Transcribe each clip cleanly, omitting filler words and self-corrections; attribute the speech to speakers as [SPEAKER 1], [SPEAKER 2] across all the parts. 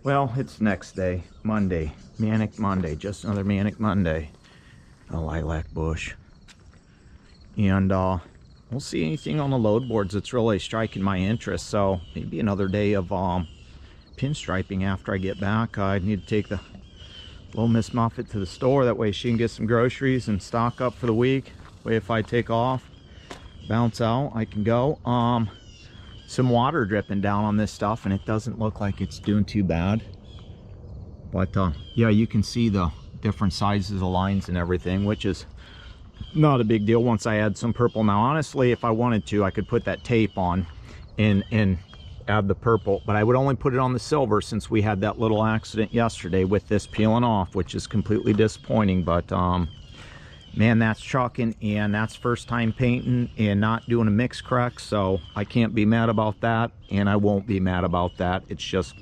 [SPEAKER 1] Well, it's next day, Monday, Manic Monday, just another Manic Monday. A lilac bush. And we'll see anything on the load boards that's really striking my interest. So maybe another day of pinstriping after I get back. I need to take the little Miss Muffet to the store. That way she can get some groceries and stock up for the week. Way if I take off, bounce out, I can go. Some water dripping down on this stuff, and it doesn't look like it's doing too bad. But yeah, you can see the different sizes of lines and everything, which is not a big deal once I add some purple. Now honestly, if I wanted to, I could put that tape on and add the purple, but I would only put it on the silver since we had that little accident yesterday with this peeling off, which is completely disappointing. But man, that's trucking, and that's first time painting and not doing a mix correct, so I can't be mad about that, and I won't be mad about that. It's just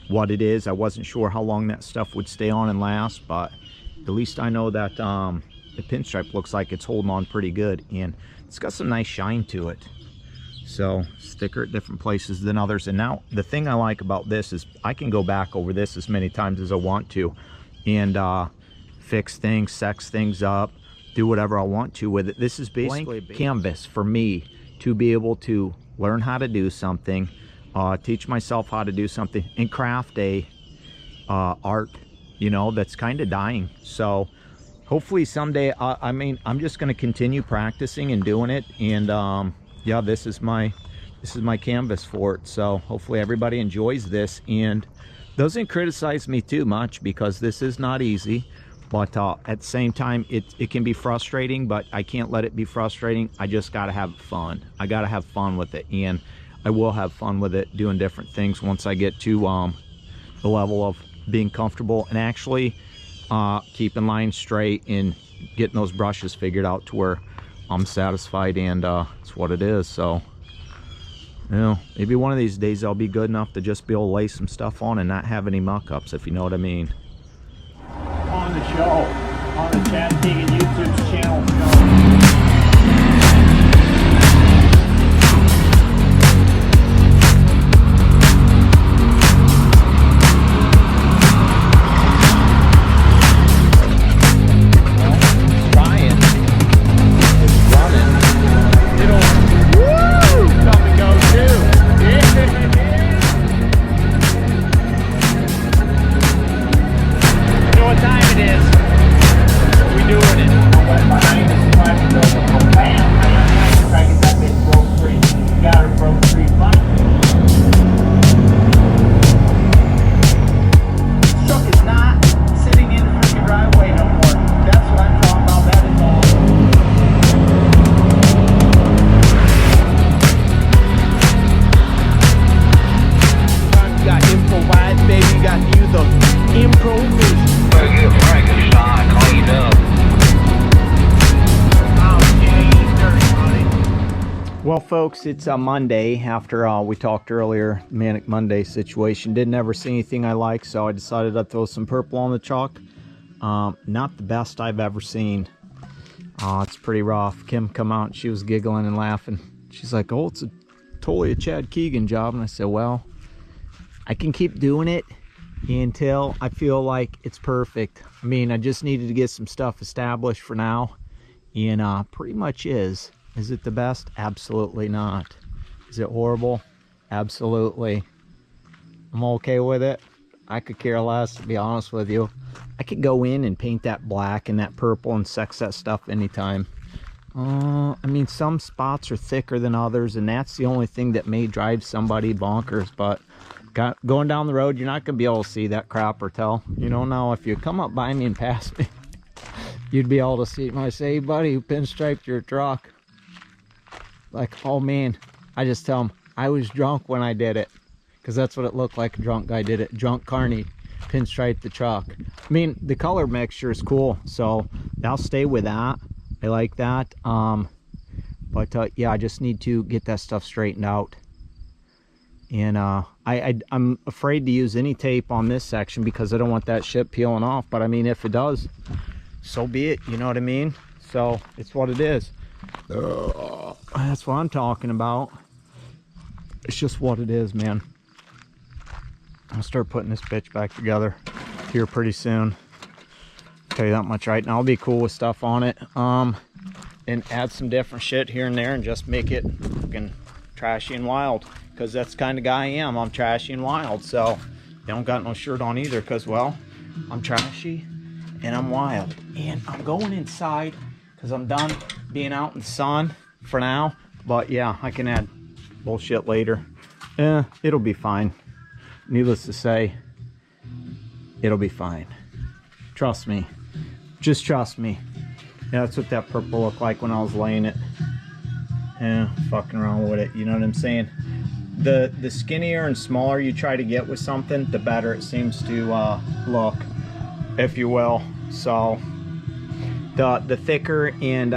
[SPEAKER 1] what it is. I wasn't sure how long that stuff would stay on and last, but at least I know that the pinstripe looks like it's holding on pretty good, and it's got some nice shine to it. So it's thicker at different places than others. And now the thing I like about this is I can go back over this as many times as I want to and fix things, sex things up, do whatever I want to with it. This is basically a canvas for me to be able to learn how to do something, teach myself how to do something, and craft a art, you know, that's kind of dying. So hopefully someday, I mean, I'm just going to continue practicing and doing it. And yeah, this is my canvas for it. So hopefully everybody enjoys this and doesn't criticize me too much, because this is not easy. But at the same time, it can be frustrating, but I can't let it be frustrating. I just got to have fun. I got to have fun with it, and I will have fun with it doing different things once I get to the level of being comfortable and actually keeping lines straight and getting those brushes figured out to where I'm satisfied, and it's what it is. So, you know, maybe one of these days I'll be good enough to just be able to lay some stuff on and not have any muck-ups, if you know what I mean. On the show, on the Chad Keegan YouTube channel show. Well, folks, it's a Monday after we talked earlier, Manic Monday situation. Didn't ever see anything I like, so I decided I'd throw some purple on the chalk. Not the best I've ever seen. It's pretty rough. Kim come out and she was giggling and laughing. She's like, oh, it's totally a Chad Keegan job. And I said, well, I can keep doing it until I feel like it's perfect. I mean, I just needed to get some stuff established for now, and pretty much is. Is it the best? Absolutely not. Is it horrible? Absolutely. I'm okay with it. I could care less, to be honest with you. I could go in and paint that black and that purple and sex that stuff anytime. I mean, some spots are thicker than others, and that's the only thing that may drive somebody bonkers. But going down the road, you're not going to be able to see that crap or tell. You know, now if you come up by me and pass me, you'd be able to see it. I say, hey, buddy, who pinstriped your truck? Like, oh man, I just tell them I was drunk when I did it, because that's what it looked like. A drunk guy did it. Drunk Carney pinstriped the truck. I mean, the color mixture is cool, so I'll stay with that. I like that. But yeah, I just need to get that stuff straightened out. And I'm afraid to use any tape on this section because I don't want that shit peeling off. But I mean, if it does, so be it. You know what I mean? So it's what it is. That's what I'm talking about. It's just what it is, man. I'll start putting this bitch back together here pretty soon. Tell you that much right now. I'll be cool with stuff on it. And add some different shit here and there and just make it fucking trashy and wild. Because that's the kind of guy I am. I'm trashy and wild. So I don't got no shirt on either because, well, I'm trashy and I'm wild. And I'm going inside because I'm done being out in the sun for now. But yeah, I can add bullshit later. It'll be fine. Needless to say, it'll be fine. Trust me. Just trust me. Yeah, that's what that purple looked like when I was laying it. Yeah, fucking around with it. You know what I'm saying? The skinnier and smaller you try to get with something, the better it seems to look, if you will. So the thicker and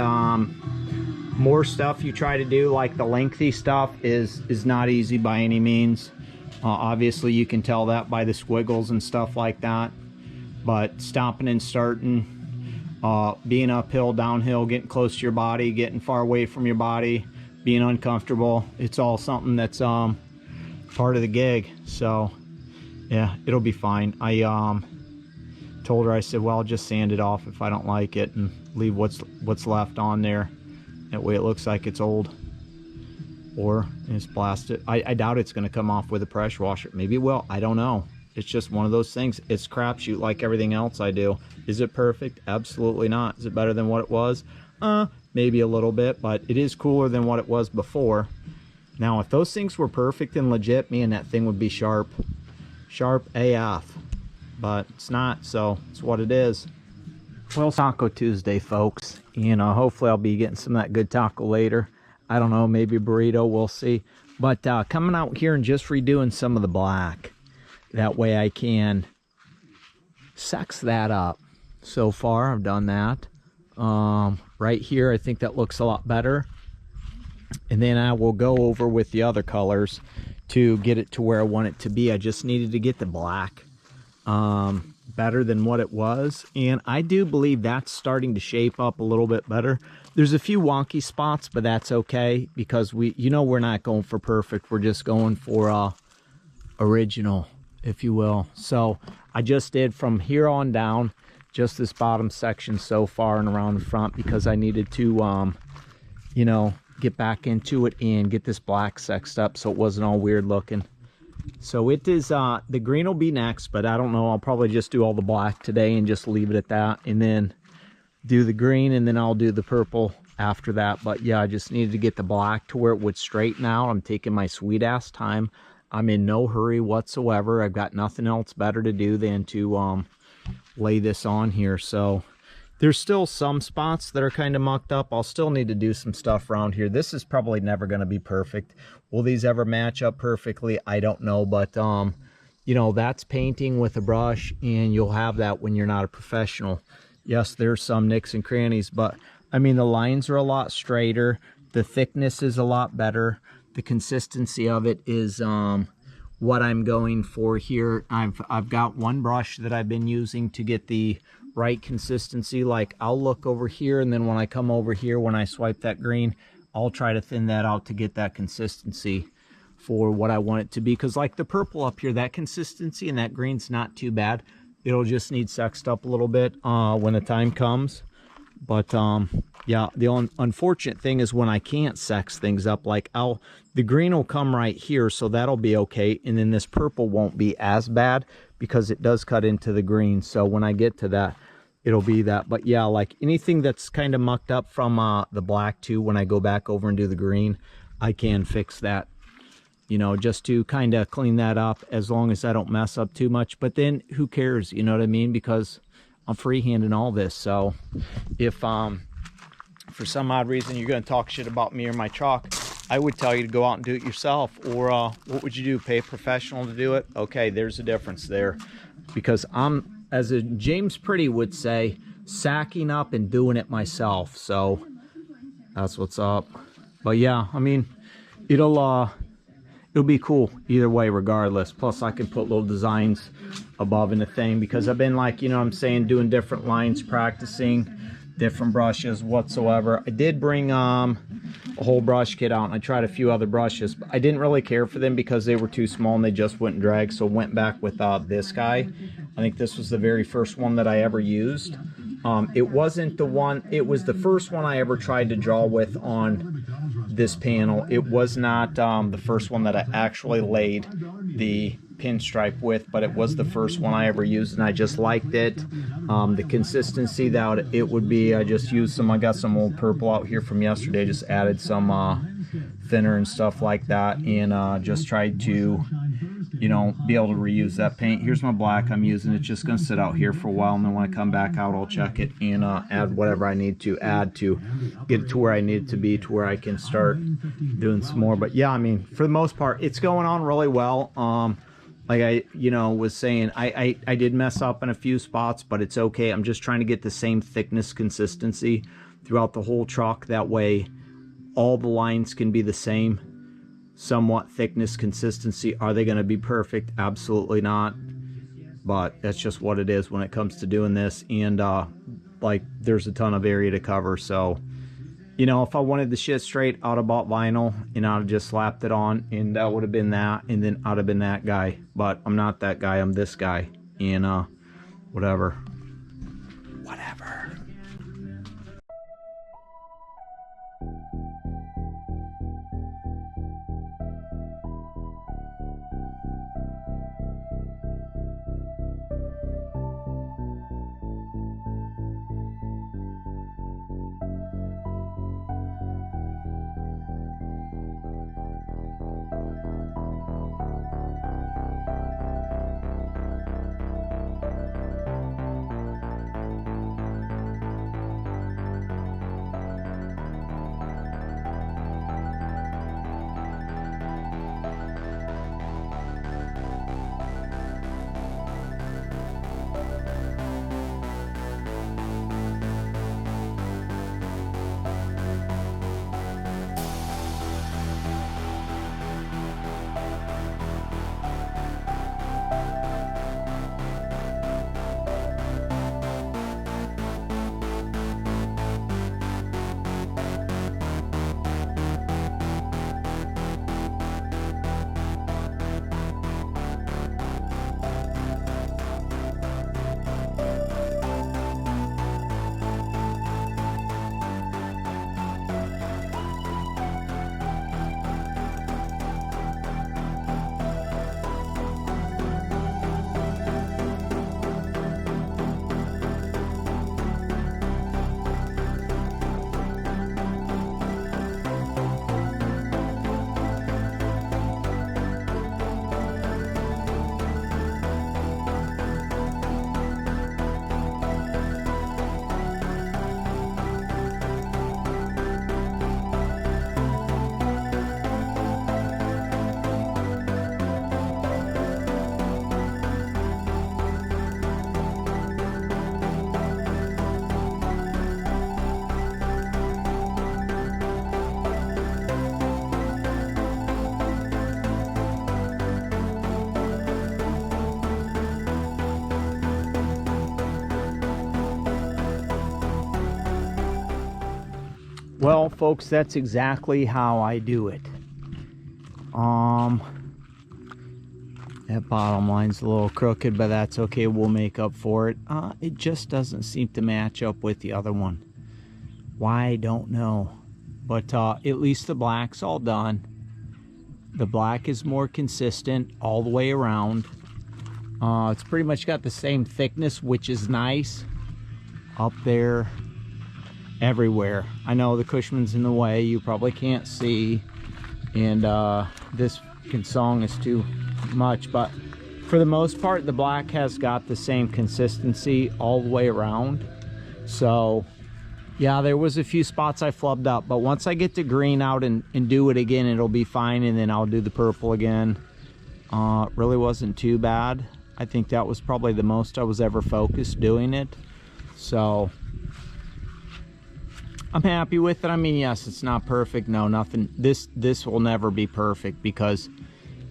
[SPEAKER 1] more stuff you try to do, like the lengthy stuff, is not easy by any means. Obviously you can tell that by the squiggles and stuff like that. But stopping and starting, being uphill, downhill, getting close to your body, getting far away from your body, being uncomfortable, it's all something that's part of the gig. So yeah, it'll be fine. I told her, I said, well, I'll just sand it off if I don't like it and leave what's left on there. That way it looks like it's old, or it's blasted. I doubt it's going to come off with a pressure washer. Maybe it will. I don't know. It's just one of those things. It's crapshoot like everything else I do. Is it perfect? Absolutely not. Is it better than what it was? Maybe a little bit, but it is cooler than what it was before. Now, if those things were perfect and legit, man, that thing would be sharp. Sharp AF. But it's not, so it's what it is. Well, Taco Tuesday, folks. You know, hopefully I'll be getting some of that good taco later. I don't know, maybe a burrito, we'll see. But coming out here and just redoing some of the black. That way I can sex that up. So far, I've done that. Right here, I think that looks a lot better. And then I will go over with the other colors to get it to where I want it to be. I just needed to get the black better than what it was. And I do believe that's starting to shape up a little bit better. There's a few wonky spots, but that's okay because we're not going for perfect. We're just going for original, if you will. So I just did from here on down just this bottom section so far and around the front because I needed to get back into it and get this black sexed up so it wasn't all weird looking. So it is the green will be next, but I don't know, I'll probably just do all the black today and just leave it at that, and then do the green, and then I'll do the purple after that. But yeah, I just needed to get the black to where it would straighten out. I'm taking my sweet ass time. I'm in no hurry whatsoever. I've got nothing else better to do than to lay this on here. So there's still some spots that are kind of mucked up. I'll still need to do some stuff around here. This is probably never going to be perfect. Will these ever match up perfectly? I don't know, but that's painting with a brush, and you'll have that when you're not a professional. Yes, there's some nicks and crannies, but I mean, the lines are a lot straighter. The thickness is a lot better. The consistency of it is what I'm going for here. I've got one brush that I've been using to get the right consistency. Like, I'll look over here, and then when I come over here, when I swipe that green, I'll try to thin that out to get that consistency for what I want it to be. Because like the purple up here, that consistency and that green's not too bad. It'll just need sexed up a little bit when the time comes. But yeah, the unfortunate thing is when I can't sex things up, like the green will come right here, so that'll be okay, and then this purple won't be as bad because it does cut into the green. So when I get to that, it'll be that. But yeah, like anything that's kind of mucked up from the black too, when I go back over and do the green, I can fix that, just to kind of clean that up, as long as I don't mess up too much. But then who cares, you know what I mean? Because I'm freehanding all this. So if for some odd reason you're going to talk shit about me or my truck, I would tell you to go out and do it yourself. Or what would you do? Pay a professional to do it? Okay, there's a difference there. Because I'm, as a James Pretty would say, sacking up and doing it myself. So that's what's up. But yeah, I mean, it'll be cool either way regardless. Plus I can put little designs above in the thing, because I've been, like, I'm saying, doing different lines, practicing different brushes whatsoever. I did bring a whole brush kit out, and I tried a few other brushes, but I didn't really care for them because they were too small and they just wouldn't drag, so went back with this guy. I think this was the very first one that I ever used. It wasn't the one, it was the first one I ever tried to draw with on this panel. It was not the first one that I actually laid the pinstripe with, but it was the first one I ever used, and I just liked it. The consistency that it would be, I just used some, I got some old purple out here from yesterday, just added some thinner and stuff like that, and just tried to, you know, be able to reuse that paint. Here's my black I'm using. It's just going to sit out here for a while, and then when I come back out, I'll check it and add whatever I need to add to get it to where I need it to be, to where I can start doing some more. But yeah, I mean, for the most part, it's going on really well. Like I, you know, was saying, I did mess up in a few spots, but it's okay. I'm just trying to get the same thickness consistency throughout the whole truck. That way, all the lines can be the same. Somewhat thickness consistency. Are they going to be perfect? Absolutely not. But that's just what it is when it comes to doing this. And like, there's a ton of area to cover. So, you know, if I wanted the shit straight, I'd have bought vinyl and I'd have just slapped it on, and that would have been that, and then I'd have been that guy. But I'm not that guy. I'm this guy. And whatever. Well, folks, that's exactly how I do it. That bottom line's a little crooked, but that's okay. We'll make up for it. It just doesn't seem to match up with the other one. Why, I don't know. But at least the black's all done. The black is more consistent all the way around. It's pretty much got the same thickness, which is nice. Up there, everywhere. I know the Cushman's in the way. You probably can't see. And this song is too much. But for the most part, the black has got the same consistency all the way around. So, yeah, there was a few spots I flubbed up. But once I get the green out and do it again, it'll be fine. And then I'll do the purple again. Really wasn't too bad. I think that was probably the most I was ever focused doing it. So I'm happy with it. I mean, yes, it's not perfect. No, nothing. This will never be perfect because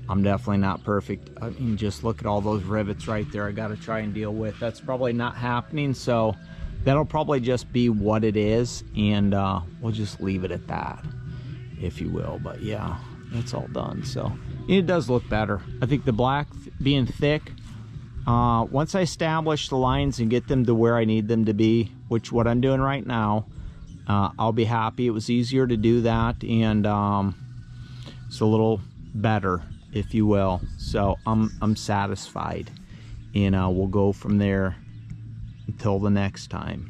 [SPEAKER 1] I'm definitely not perfect. I mean, just look at all those rivets right there I got to try and deal with. That's probably not happening. So that'll probably just be what it is, and we'll just leave it at that, if you will. But yeah, it's all done. So it does look better. I think the black being thick, once I establish the lines and get them to where I need them to be, which what I'm doing right now, I'll be happy. It was easier to do that, and it's a little better, if you will. So I'm satisfied, and we'll go from there until the next time.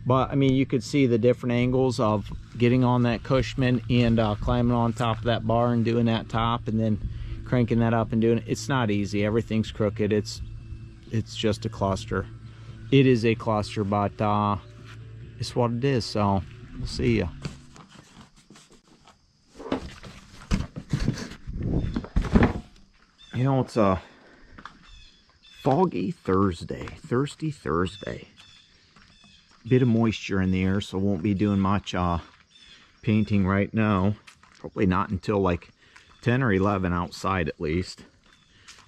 [SPEAKER 1] But I mean, you could see the different angles of getting on that Cushman and climbing on top of that bar and doing that top, and then cranking that up and doing it. It's not easy. Everything's crooked. It's just a cluster. It is a cluster, but it's what it is. So we'll see ya. You know, it's a foggy Thursday, thirsty Thursday. Bit of moisture in the air, so won't be doing much painting right now. Probably not until like 10 or 11 outside at least.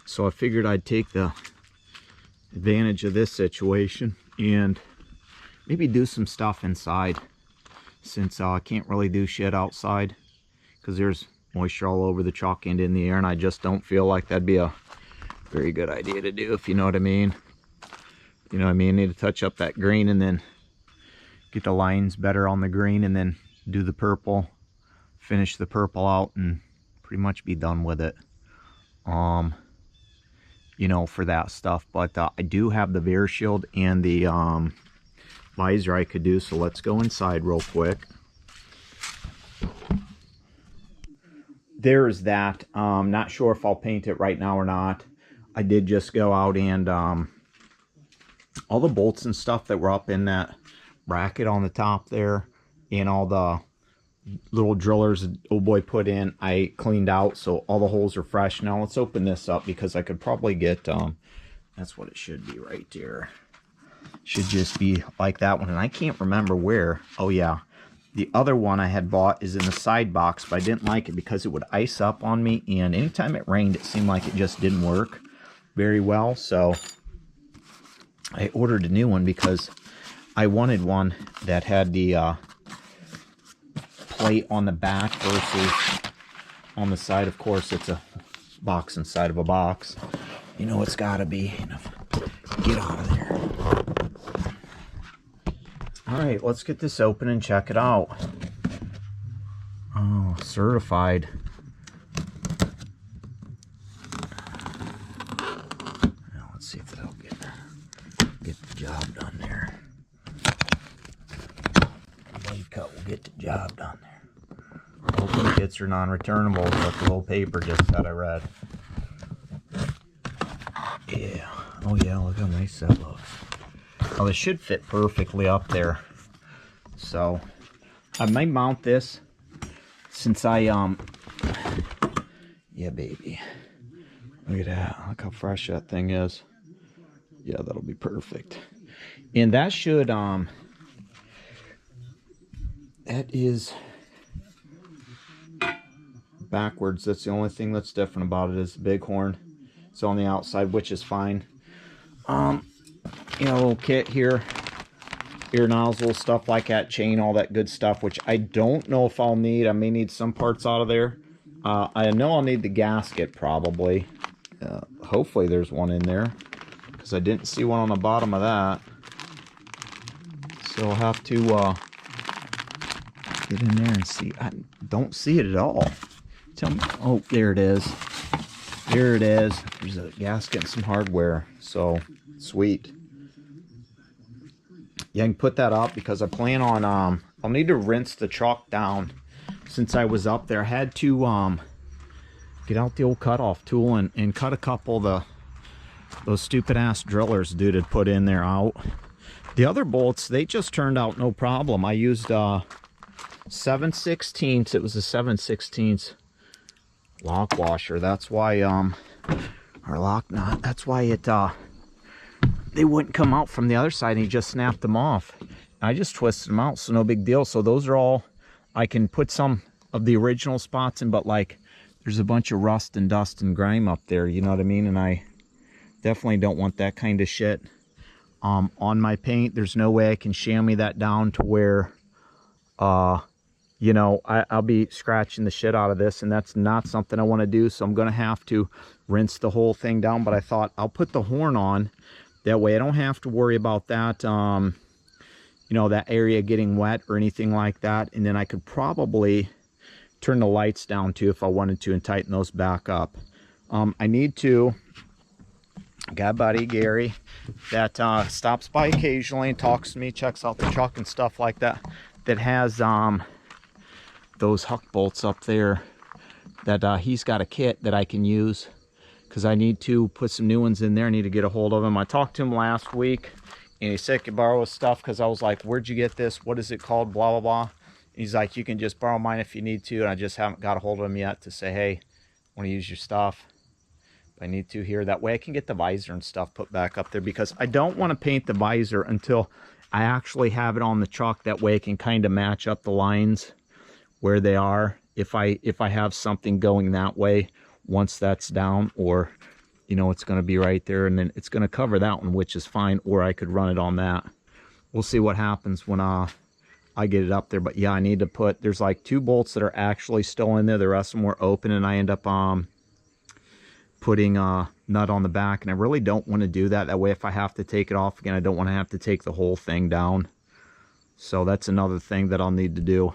[SPEAKER 1] So I figured I'd take the advantage of this situation and maybe do some stuff inside, since I can't really do shit outside because there's moisture all over the chalk and in the air, and I just don't feel like that'd be a very good idea to do, if you know what I mean. You know what I mean? Need to touch up that green and then get the lines better on the green, and then do the purple, finish the purple out, and pretty much be done with it. You know, for that stuff. But I do have the Veer shield and the visor I could do, so let's go inside real quick. There's that. Not sure if I'll paint it right now or not. I did just go out and all the bolts and stuff that were up in that bracket on the top there, and all the little drillers old boy put in, I cleaned out, so all the holes are fresh. Now let's open this up, because I could probably get that's what it should be right there. Should just be like that one, and I can't remember where. Oh yeah, the other one I had bought is in the side box, but I didn't like it because it would ice up on me, and anytime it rained, it seemed like it just didn't work very well. So I ordered a new one because I wanted one that had the plate on the back versus on the side. Of course, it's a box inside of a box. You know, it's got to be. Get out of there. All right, let's get this open and check it out. Oh, certified. Now, let's see if it'll get the job done there. Blade cut will get the job done there. Open kits are non-returnable, but the little paper just said I read. Yeah. Oh yeah, look how nice that looks. Oh, this should fit perfectly up there. So I might mount this, since I yeah, baby. Look at that. Look how fresh that thing is. Yeah, that'll be perfect. And that should that is backwards. That's the only thing that's different about it, is the bighorn. It's on the outside, which is fine. You know, a little kit here, ear nozzle, stuff like that, chain, all that good stuff, which I don't know if I'll need. I may need some parts out of there. I know I'll need the gasket probably. Hopefully there's one in there, because I didn't see one on the bottom of that. So I'll have to get in there and see. I don't see it at all. Tell me. Oh, there it is. There it is. There's a gasket and some hardware. So sweet. Yeah, I can put that up, because I plan on I'll need to rinse the chalk down. Since I was up there, I had to get out the old cutoff tool and cut a couple of those stupid ass drillers dude had put in there out. The other bolts, they just turned out no problem. I used 7/16. It was a 7/16 lock washer. That's why or lock nut. That's why it they wouldn't come out from the other side, and he just snapped them off. I just twisted them out, so no big deal. So those are all, I can put some of the original spots in, but like there's a bunch of rust and dust and grime up there, you know what I mean? And I definitely don't want that kind of shit. on my paint. There's no way I can chamois that down to where, you know, I'll be scratching the shit out of this, and that's not something I want to do. So I'm going to have to rinse the whole thing down. But I thought I'll put the horn on. That way I don't have to worry about that, you know, that area getting wet or anything like that. And then I could probably turn the lights down too if I wanted to and tighten those back up. I need to, got a buddy, Gary, that stops by occasionally and talks to me, checks out the truck and stuff like that, that has those huck bolts up there, that he's got a kit that I can use, because I need to put some new ones in there. I need to get a hold of him. I talked to him last week, and he said he could borrow his stuff, because I was like, where'd you get this? What is it called? Blah, blah, blah. And he's like, you can just borrow mine if you need to. And I just haven't got a hold of him yet to say, hey, I want to use your stuff. I need to here. That way I can get the visor and stuff put back up there, because I don't want to paint the visor until I actually have it on the truck. That way I can kind of match up the lines where they are. If I have something going that way, once that's down, or, you know, it's going to be right there, and then it's going to cover that one, which is fine, or I could run it on that. We'll see what happens when I get it up there. But yeah, I need to put, there's like 2 bolts that are actually still in there. The rest of them were open, and I end up putting a nut on the back, and I really don't want to do that. That way if I have to take it off again, I don't want to have to take the whole thing down. So that's another thing that I'll need to do.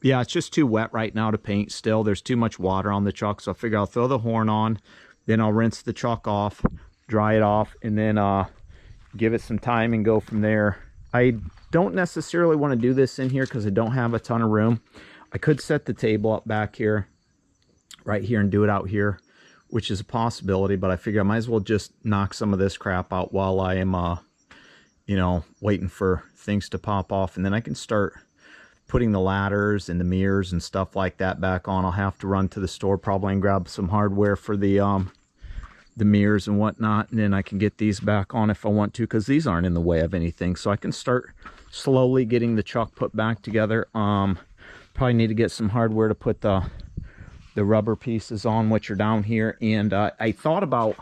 [SPEAKER 1] Yeah, it's just too wet right now to paint still. There's too much water on the truck, so I figure I'll throw the horn on, then I'll rinse the truck off, dry it off, and then give it some time and go from there. I don't necessarily want to do this in here because I don't have a ton of room. I could set the table up back here, right here, and do it out here, which is a possibility, but I figure I might as well just knock some of this crap out while I am, you know, waiting for things to pop off, and then I can start putting the ladders and the mirrors and stuff like that back on. I'll have to run to the store probably and grab some hardware for the mirrors and whatnot, and then I can get these back on if I want to, because these aren't in the way of anything. So I can start slowly getting the truck put back together. Probably need to get some hardware to put the rubber pieces on, which are down here, and I thought about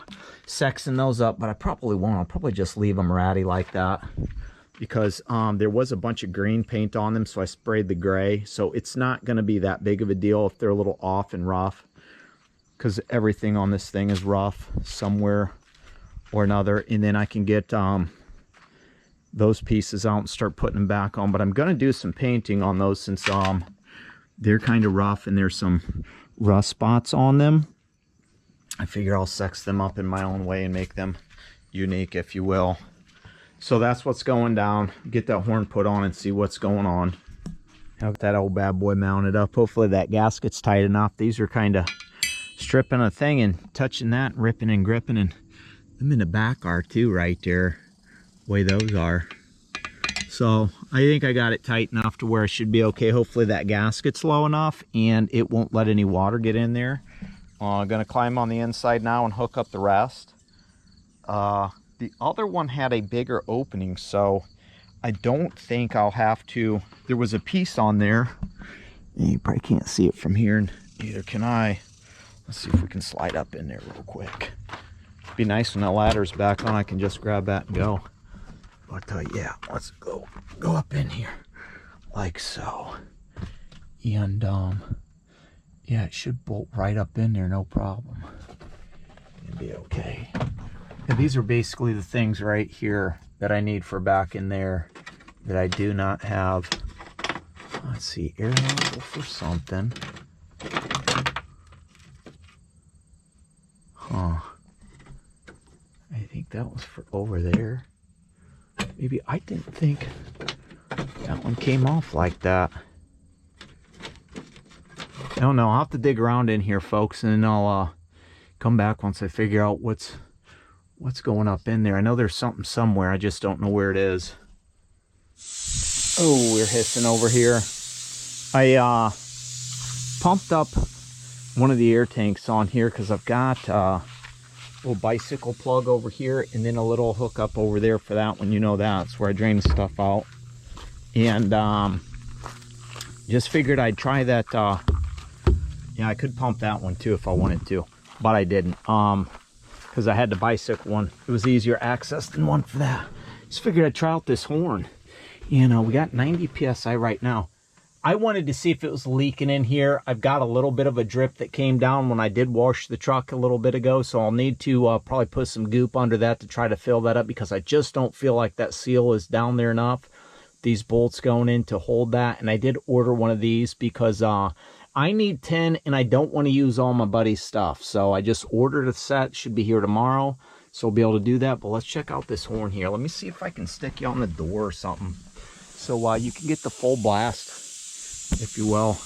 [SPEAKER 1] sexing those up, but I probably won't. I'll probably just leave them ratty like that, because there was a bunch of green paint on them, so I sprayed the gray. So it's not going to be that big of a deal if they're a little off and rough, because everything on this thing is rough somewhere or another. And then I can get those pieces out and start putting them back on. But I'm going to do some painting on those, since they're kind of rough and there's some rust spots on them. I figure I'll sex them up in my own way and make them unique, if you will. So that's what's going down. Get that horn put on and see what's going on. Have that old bad boy mounted up. Hopefully that gasket's tight enough. These are kind of stripping a thing and touching that and ripping and gripping, and them in the back are too, right there, the way those are. So I think I got it tight enough to where I should be okay. Hopefully that gasket's low enough and it won't let any water get in there. I'm gonna climb on the inside now and hook up the rest. The other one had a bigger opening, so I don't think I'll have to. There was a piece on there. You probably can't see it from here, and neither can I. Let's see if we can slide up in there real quick. It'd be nice when that ladder's back on. I can just grab that and go. But yeah, let's go up in here like so. And yeah, it should bolt right up in there, no problem. It'll be okay. And these are basically the things right here that I need for back in there that I do not have. Let's see, air nozzle for something. Huh. I think that was for over there. Maybe I didn't think that one came off like that. I don't know. I'll have to dig around in here, folks, and then I'll come back once I figure out what's going up in there. I know there's something somewhere. I just don't know where it is. Oh, we're hissing over here. I pumped up one of the air tanks on here because I've got a little bicycle plug over here and then a little hookup over there for that one. You know, that's where I drain the stuff out. And just figured I'd try that. Yeah, I could pump that one too if I wanted to, but I didn't. Because I had the bicycle one. It was easier access than one for that. just figured I'd try out this horn. We got 90 psi right now. I wanted to see if it was leaking in here. I've got a little bit of a drip that came down when I did wash the truck a little bit ago, so I'll need to probably put some goop under that to try to fill that up, because I just don't feel like that seal is down there enough. These bolts going in to hold that, and I did order one of these because I need 10 and I don't want to use all my buddy's stuff. So I just ordered a set, should be here tomorrow, so I'll be able to do that. But let's check out this horn here. Let me see if I can stick you on the door or something, so you can get the full blast, if you will.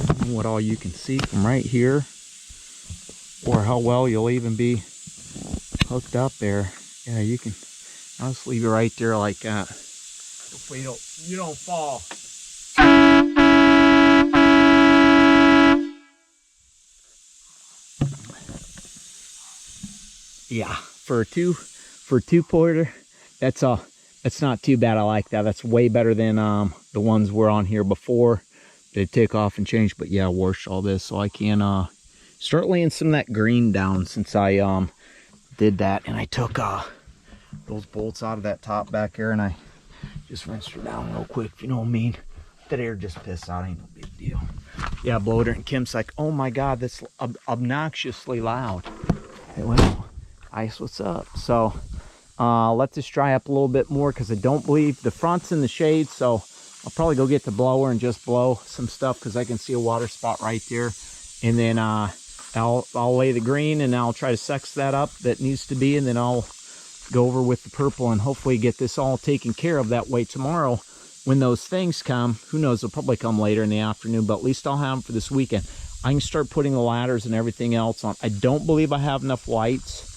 [SPEAKER 1] I don't know what all you can see from right here, or how well you'll even be hooked up there. Yeah, you can. I'll just leave it right there like that. Hopefully you don't fall. Yeah, for a two Pooter, that's not too bad. I like that. That's way better than the ones we're on here before. They take off and change, but yeah, I washed all this so I can start laying some of that green down, since I did that, and I took those bolts out of that top back there, and I just rinsed her down real quick, if you know what I mean. That air just pissed out, ain't no big deal. Yeah, blowed her, and Kim's like, oh my god, that's obnoxiously loud. Hey, well, ice, what's up? So let this dry up a little bit more, because I don't believe the front's in the shade, so I'll probably go get the blower and just blow some stuff, because I can see a water spot right there. And then I'll lay the green, and I'll try to sex that up that needs to be, and then I'll go over with the purple and hopefully get this all taken care of. That way tomorrow when those things come, who knows, they'll probably come later in the afternoon, but at least I'll have them for this weekend. I can start putting the ladders and everything else on. I don't believe I have enough lights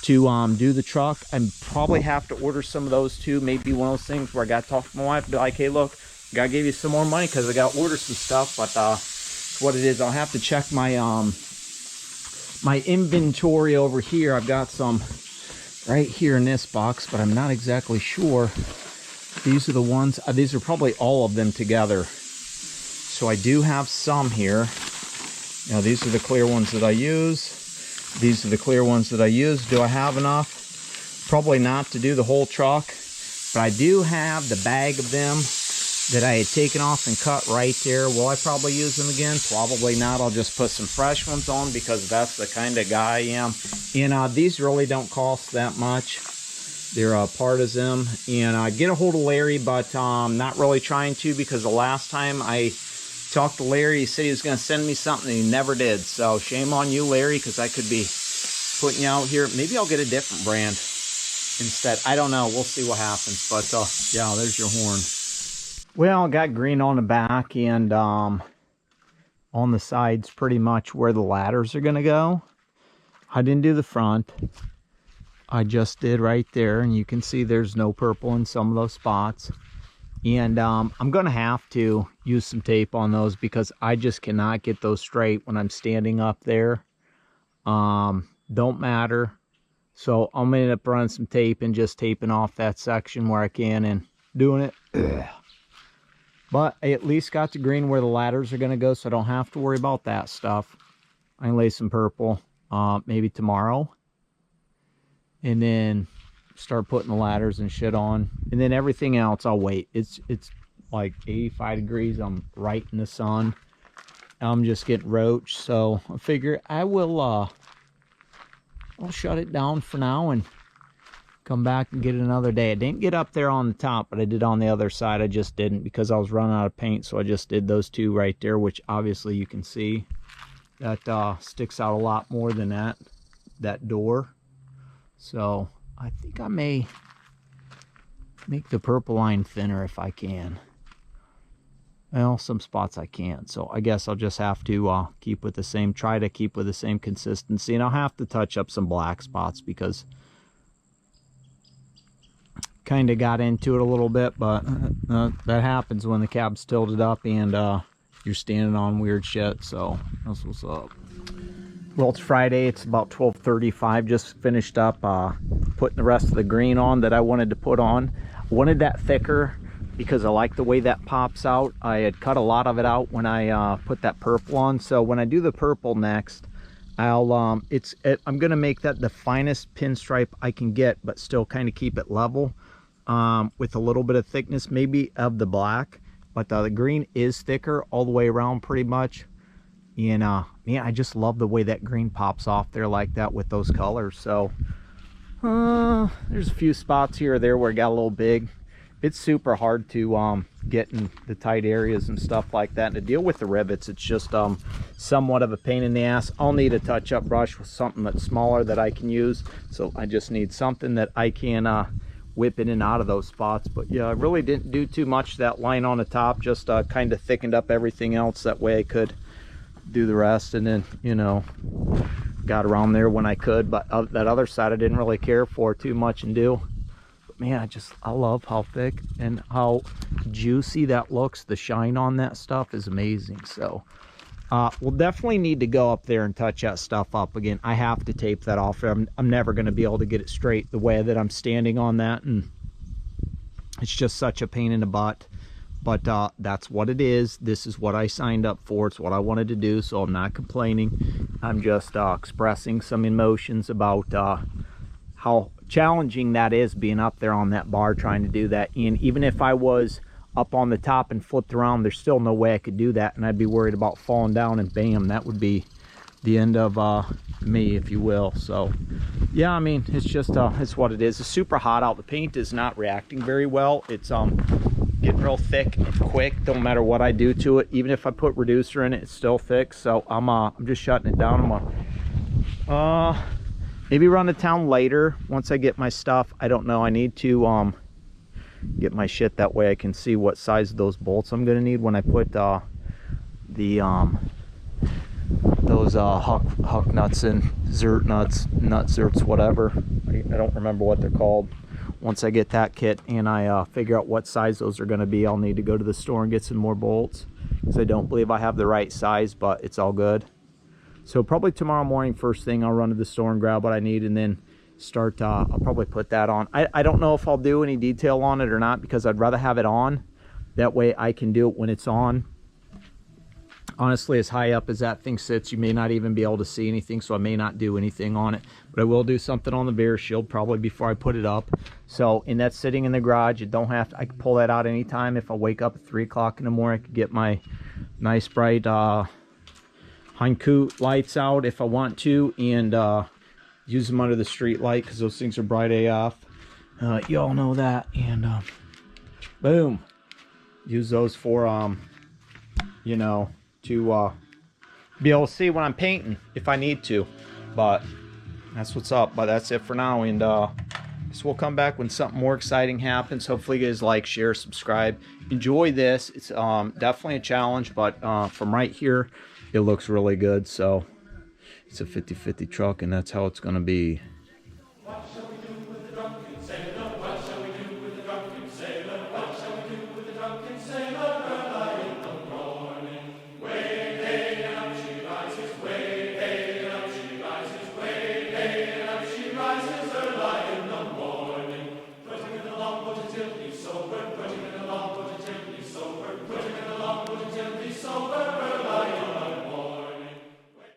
[SPEAKER 1] to do the truck. I probably have to order some of those too. Maybe one of those things where I got to talk to my wife, be like, hey, look, I gotta give you some more money because I got to order some stuff. But it's what it is. I'll have to check my my inventory over here. I've got some right here in this box, but I'm not exactly sure. These are the ones, these are probably all of them together. So I do have some here. You know, these are the clear ones that I use. These are the clear ones that I use. Do I have enough? Probably not to do the whole truck, but I do have the bag of them that I had taken off and cut right there. Will I probably use them again? Probably not. I'll just put some fresh ones on because that's the kind of guy I am. And these really don't cost that much. They're partisan. And get a hold of Larry, but not really trying to, because the last time I talked to Larry, he said he was going to send me something and he never did. So shame on you, Larry, because I could be putting you out here. Maybe I'll get a different brand instead. I don't know. We'll see what happens. But yeah, there's your horn. Well, I got green on the back and on the sides pretty much where the ladders are going to go. I didn't do the front. I just did right there, and you can see there's no purple in some of those spots. And I'm going to have to use some tape on those because I just cannot get those straight when I'm standing up there. Don't matter. So I'm going to end up running some tape and just taping off that section where I can and doing it. Ugh. But I at least got the green where the ladders are going to go, so I don't have to worry about that stuff. I can lay some purple maybe tomorrow. And then start putting the ladders and shit on. And then everything else, I'll wait. It's like 85 degrees. I'm right in the sun. I'm just getting roached. So I figure I will I'll shut it down for now and come back and get it another day. I didn't get up there on the top, but I did on the other side. I just didn't because I was running out of paint, so I just did those two right there, which obviously you can see that sticks out a lot more than that door. So I think I may make the purple line thinner if I can. Well, some spots I can't, so I guess I'll just have to keep with the same, try to keep with the same consistency, and I'll have to touch up some black spots because kind of got into it a little bit, but that happens when the cab's tilted up and you're standing on weird shit. So that's what's up. Well, it's Friday. It's about 12:35. Just finished up putting the rest of the green on that I wanted to put on. I wanted that thicker because I like the way that pops out. I had cut a lot of it out when I put that purple on. So when I do the purple next, I'm gonna make that the finest pinstripe I can get, but still kind of keep it level. with a little bit of thickness maybe of the black, but the green is thicker all the way around pretty much. And man, I just love the way that green pops off there like that with those colors. So there's a few spots here or there where it got a little big. It's super hard to get in the tight areas and stuff like that, and to deal with the rivets, it's just somewhat of a pain in the ass. I'll need a touch-up brush with something that's smaller that I can use, so I just need something that I can whip in and out of those spots. But yeah, I really didn't do too much to that line on the top, just kind of thickened up everything else, that way I could do the rest, and then, you know, got around there when I could. But that other side I didn't really care for too much and do. Man, I love how thick and how juicy that looks. The shine on that stuff is amazing. So we'll definitely need to go up there and touch that stuff up again. I have to tape that off. I'm never going to be able to get it straight the way that I'm standing on that, and it's just such a pain in the butt. But that's what it is. This is what I signed up for. It's what I wanted to do, so I'm not complaining. I'm just expressing some emotions about how challenging that is, being up there on that bar trying to do that. And even if I was up on the top and flipped around, there's still no way I could do that, and I'd be worried about falling down, and bam, that would be the end of me, if you will. So yeah, I mean, it's just it's what it is. It's super hot out. The paint is not reacting very well. It's getting real thick and quick. Don't matter what I do to it, even if I put reducer in it, it's still thick. So I'm just shutting it down. I'm gonna maybe run to town later once I get my stuff. I don't know. I need to get my shit, that way I can see what size of those bolts I'm gonna need when I put those huck nuts in, zert nuts, nut zerts, whatever. I don't remember what they're called. Once I get that kit and I figure out what size those are going to be, I'll need to go to the store and get some more bolts, because I don't believe I have the right size, but it's all good. So probably tomorrow morning, first thing, I'll run to the store and grab what I need, and then start, I'll probably put that on. I don't know if I'll do any detail on it or not, because I'd rather have it on. That way I can do it when it's on. Honestly, as high up as that thing sits, you may not even be able to see anything, so I may not do anything on it. But I will do something on the beer shield probably before I put it up. So, and that's sitting in the garage. You don't have to, I can pull that out anytime. If I wake up at 3 o'clock in the morning, I could get my nice bright Heinkoot lights out if I want to, and use them under the street light, because those things are bright AF. You all know that. And boom, use those for you know, to be able to see when I'm painting if I need to. But that's what's up. But that's it for now, and guess we'll come back when something more exciting happens. Hopefully you guys like, share, subscribe, enjoy this. It's definitely a challenge, but from right here it looks really good. So it's a 50-50 truck, and that's how it's gonna be. What shall we do with the drunken sailor? What shall we do with the drunken sailor? What shall we do with the drunken sailor?